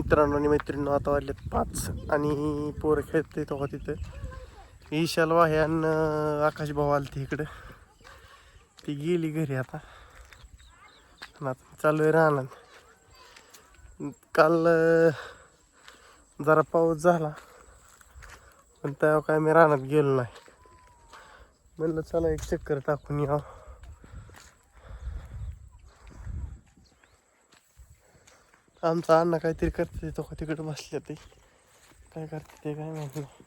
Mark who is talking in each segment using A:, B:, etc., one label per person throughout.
A: मित्रांनो आणि मैत्रिणींनो, आता वाजलेत 5 आणि पोरं खेळते तेव्हा तिथं ईशाल वाह्यान आकाश भाऊ आलते इकडं. ती गेली घरी आता. चालू आहे राहणार. काल जरा पाऊस झाला पण तेव्हा काय मी रानात गेलो नाही. म्हणलं चला एक चक्कर टाकून यावं. आमचा अण्णा काहीतरी करते तो तिकडे बसले ते काय करते ते काय माहिती नाही.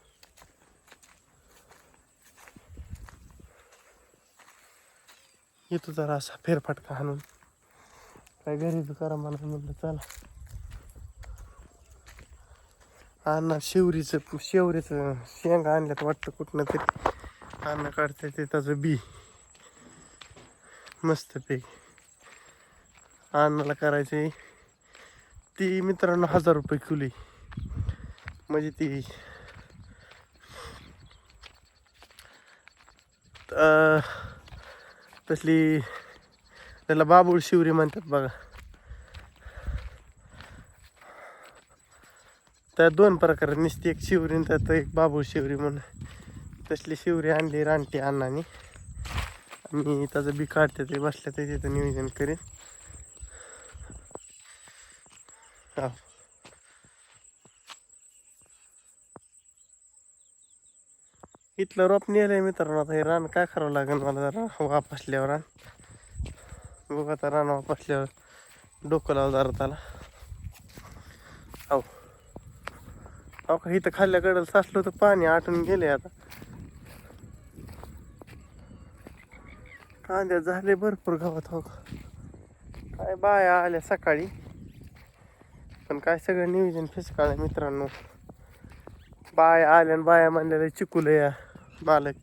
A: येतो जरा असा फेरफटका हाणून काय घरी बी करा मला. म्हणलं चला अण्णा शेवरीचं शेंगा आणल्यात वाटतं कुठनं तरी. अण्णा काढते ते त्याचं बी मस्त पैकी. अण्णाला करायचे ती मित्रांनो 1000 रुपये किलो. म्हणजे ती तसली त्याला बाबूळ शिवरी म्हणतात बघा. त्या 2 प्रकार नुसती एक शिवरी आणि त्यात एक बाबूळ शिवरी म्हणून. तसली शिवरी आणली रानटी अण्णाने आणि त्याचं बी काढते ते बसल्या ते तिथं नियोजन करीन. हा इथलं रोप नेलंय मित्रांनो. आता हे रान काय करावं लागेल मला जरा वापसल्यावर. रान बघ आता रान वापसल्यावर डोकं लावलं जरा त्याला. हो का इथं खाल्ल्याकडं साचलं होतं पाणी आटून गेले. आता कांद्या झाले भरपूर गावात. हो का काय बाया आल्या सकाळी पण काय सगळं नियोजन फिसकाळ मित्रांनो. बाया आल्या आणि बाया म्हणलेलं चिकुलं या मालक.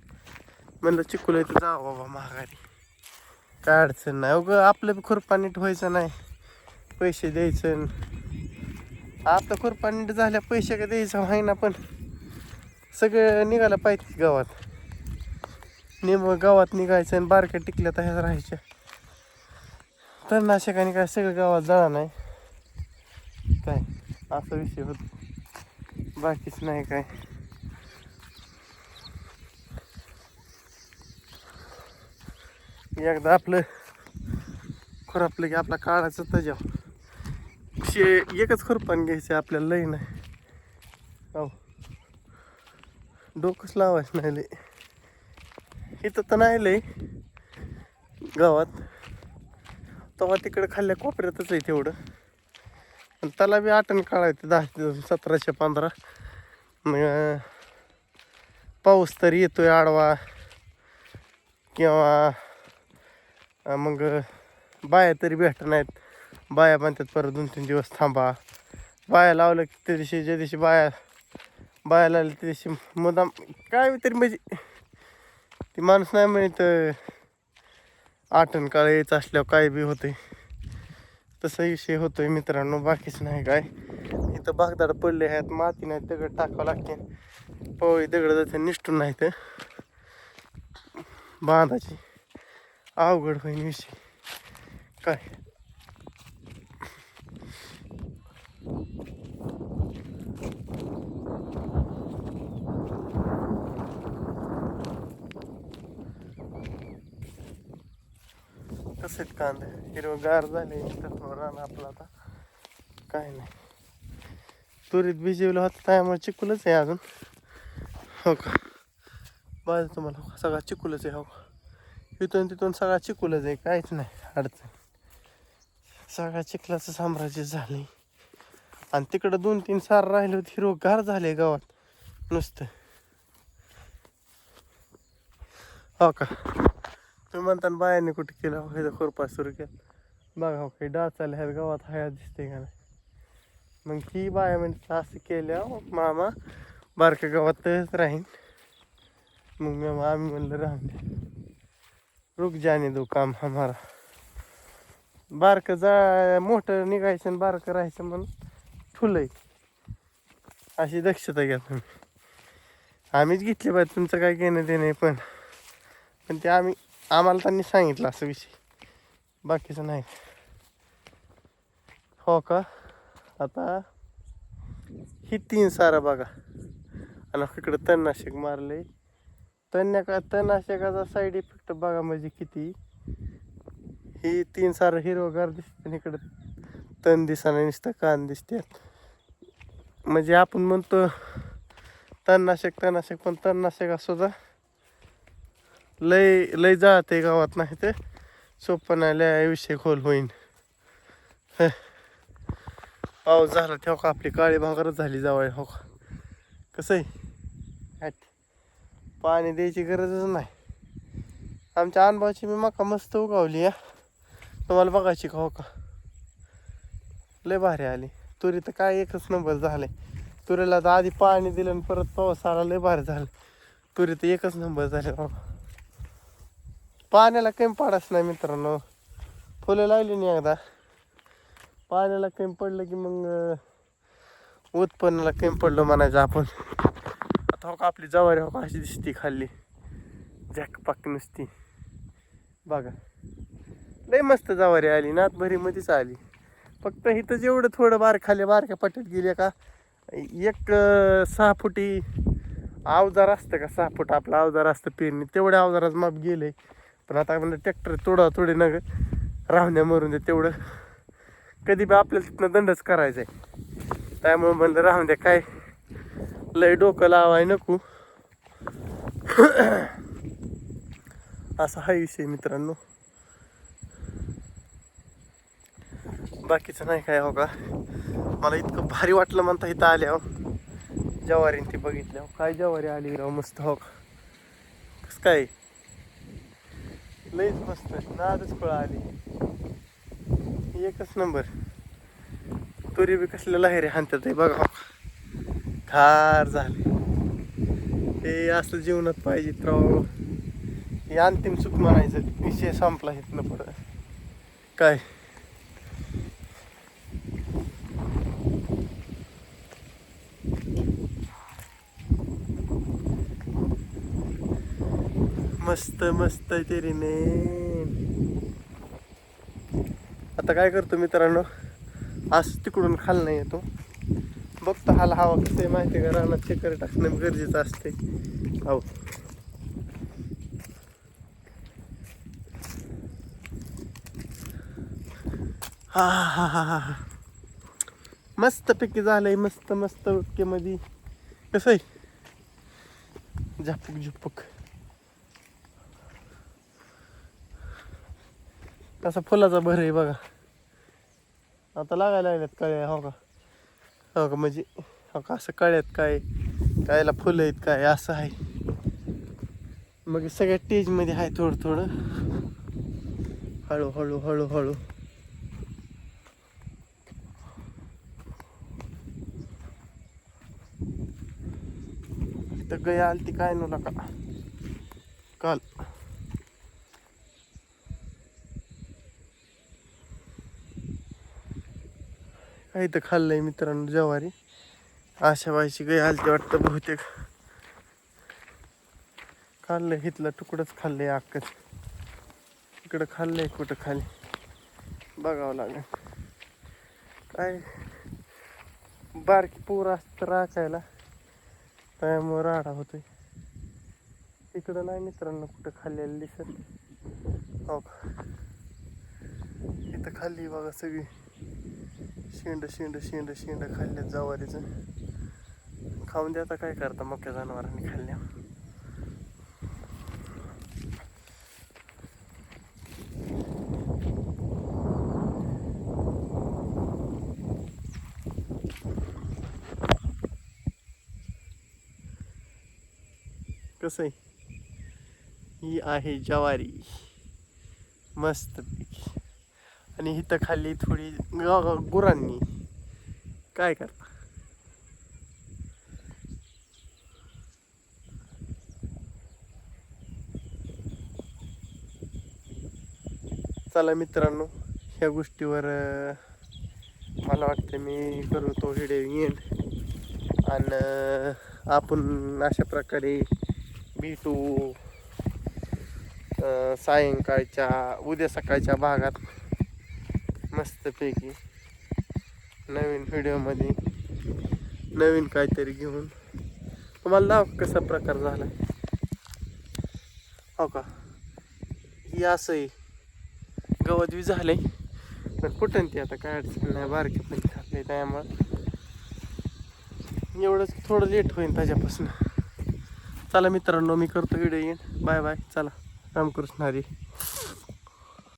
A: म्हणलं चिकुलं तर जावं बाबा महागारी काय अडचण नाही. अगं आपलं बी खुरपा नीट व्हायचं नाही पैसे द्यायचं. आपलं खुरपा नीट झाल्या पैसे का द्यायचं आहे ना. पण सगळं निघालं पाहिजे गावात. गावात निघायचं आणि बारक्या टिकल्या तर ह्याच राहायच्या. तणनाशकाने काय सगळं गावात जाणार नाही काय असा विषय होतो. बाकीच नाही काय. एकदा आपलं खुरपलं की आपला काळाचं तजाव एकच खुरपान घ्यायचं आपल्याला. लई नाही हो डोकंच लावायचं नाही लई. इथं तर नाही लई गावात. तेव्हा तिकडे खाल्ल्या कोपऱ्यातच आहे तेवढं. पण त्याला बी आटण काढायचं 1715. मग पाऊस तरी येतोय आडवा किंवा मग बाया तरी भेटत नाहीत. बाया म्हणतात परत 2-3 दिवस थांबा. बाया लावलं की त्या दिवशी ज्या दिवशी बाया लावली त्या दिवशी मुदाम काय तरी म्हणजे ती माणूस नाही म्हणत आटण काळ यायचं असल्यावर काय बी होतंय. तसा विषय होतोय मित्रांनो. बाकीच नाही काय. इथं बागदाड पडले आहेत माती नाही दगड टाकावं लागते. पवळी दगड जाते निष्ठून नाही तर बांधाची अवघड होईन विषय काय. कसं कांदे हिरवगार झाले रान आपलं. आता काय नाही तुरीत भिजवलं होतं त्यामुळे चिकुलच आहे अजून. हो का बघा तुम्हाला सगळा चिकुलच आहे. हो का इथून तिथून सगळा चिकुलच आहे. काहीच नाही अडचण. सगळ्या चिखलाचं साम्राज्य झालंय. आणि तिकडं 2-3 सार राहिले होते हिरवगार झाले गावात नुसतं. हो का तुम्ही म्हणता बायाने कुठे केलं हो खुरपा सुरू केलं बघा. हो काही डाचाले ह्या गावात हया दिसते का नाही. मग ही बाया म्हणते असं केल्या मामा बारक्या गावात तच राहीन. मग आम्ही म्हणलं राहून दे रुक जाने दो काम हमारा. बारकं मोठं निघायचं आणि बारकं राहायचं म्हणून ठुलंय. अशी दक्षता घ्या तुम्ही. आम्हीच घेतली पाहिजे तुमचं काय घेणं ते नाही. पण ते आम्हाला त्यांनी सांगितलं असं विषय बाकीचं नाही. हो का आता ही 3 सारं बघा. आणि इकडं तणनाशक मारलंय. तणनाशकाचा साईड इफेक्ट बघा म्हणजे किती. ही 3 सारं हिरवगार दिसते आणि इकडं तण दिसाना नुसतं कान दिसते. म्हणजे आपण म्हणतो तणनाशक पण तणनाशक सुद्धा लय लय जाते गावात. नाही तर सोपं नाही, लय विषय खोल होईन. पाऊस झाला तेव्हा का आपली काळी भांगरच झाली जावळ. हो का कसं आहे, पाणी द्यायची गरजच नाही. आमच्या अनुभवाची मी मका मस्त उगावली या. तुम्हाला बघायची का? हो का लय भारी आली तुरी. तर काय एकच नंबर झाले. तुरीला तर आधी पाणी दिलं आणि परत पाऊस आला, लय भारी झालं. तुरी तर एकच नंबर झाले बाबा. पाण्याला कमी पाडाच नाही मित्रांनो. फुलं लावली नाही एकदा, पाण्याला कमी पडलं की मग उत्पन्नाला कमी पडलं म्हणायचं आपण. आता हो का आपली जवारी हो का अशी दिसती खाल्ली झॅकपाक नुसती बघा. लय मस्त जवारी आली, नाथभरीमध्येच आली. फक्त इथं जेवढं थोडं बारक्या पट्ट्यात गेले का एक 6 फुटी अवजार असतं का, 6 फूट आपलं अवजार असतं पेरणी, तेवढ्या अवजाराचं माप गेलंय. पण आता म्हणजे ट्रॅक्टर थोडी नग राहण्या मरून दे तेवढं. कधी बी आपल्याला तिथनं दंडच करायचा आहे. त्यामुळे म्हणलं राहून द्या, काय लय डोकं लावाय नको. असा हा विषय मित्रांनो. बाकीचं नाही काय. हो का मला इतकं भारी वाटलं म्हणता इथं आल्यावर. जवारीन ती बघितल्या काय जवारी आली राव मस्त. हो का कसं काय लईच मस्त नादच फळं आली एकच नंबर. तुरी बी कसल्या लहेरी हाणतात आहे बघा. खार झाले. हे असं जीवनात पाहिजे राव. हे अंतिम सुख म्हणायचं. विषय संपला इथनं पुढं काय. मस्त मस्त तरी ने. आता काय करतो मित्रांनो, असं तिकडून खालनं येतो, बघतो हाला हवा कसं आहे माहिती आहे का. रानात चक्कर टाकणं गरजेचं असते. हो हा हा हा हा हा मस्त पैकी झालंय. मस्त मस्त ओके मध्ये कसं आहे झापूक झुपूक. कसा फुलाचा भर आहे बघा. आता लागायला लागल्यात कळ्या. हो का हो का म्हणजे हो का असं कळ्यात काय कायला फुलं आहेत काय असं आहे. मग सगळ्या टेजमध्ये आहे थोडं हळूहळू हळूहळू. तर गया आलती काय नव्हता का काल. काही तर खाल्लंय मित्रांनो जवारी. आशा व्हायची गय आलती वाटतं बहुतेक. खाल्लंय इथलं तुकडंच खाल्लंय अक्कच. इकडं खाल्लंय कुठं खाली बघावं लागेल. काय बारकी पोरं असतं राखायला त्यामुळं राडा होतोय. इकडं नाही मित्रांनो कुठं खाल्लेलं दिसत. हो का इथं खाल्ली बघा सगळी शेंड शेंड शेंड शेंड खाल्ल्यात जवारीचं. खाऊन द्या आता काय करता मोठ्या जनावरांनी खाल्ल्या. कसं आहे ही आहे ज्वारी मस्त पैकी. आणि इथं खाल्ली थोडी गुरांनी. काय करता चला मित्रांनो. ह्या गोष्टीवर मला वाटतं मी करू तो व्हिडिओ एंड. आणि आपण अशा प्रकारे भेटू सायंकाळच्या उद्या सकाळच्या भागात मस्तपैकी नवीन व्हिडिओमध्ये. नवीन काहीतरी घेऊन. तुम्हाला दाव कसा प्रकार झाला हो का. ही असं आहे गवत बी झालंय पण कुठं ती आता काय अडचण नाही. बारकी पण खाल्ले त्यामुळं एवढंच थोडं लेट होईल त्याच्यापासून. चला मित्रांनो मी करतो व्हिडिओ एंड. Bye bye. चला रामकृष्ण हरी.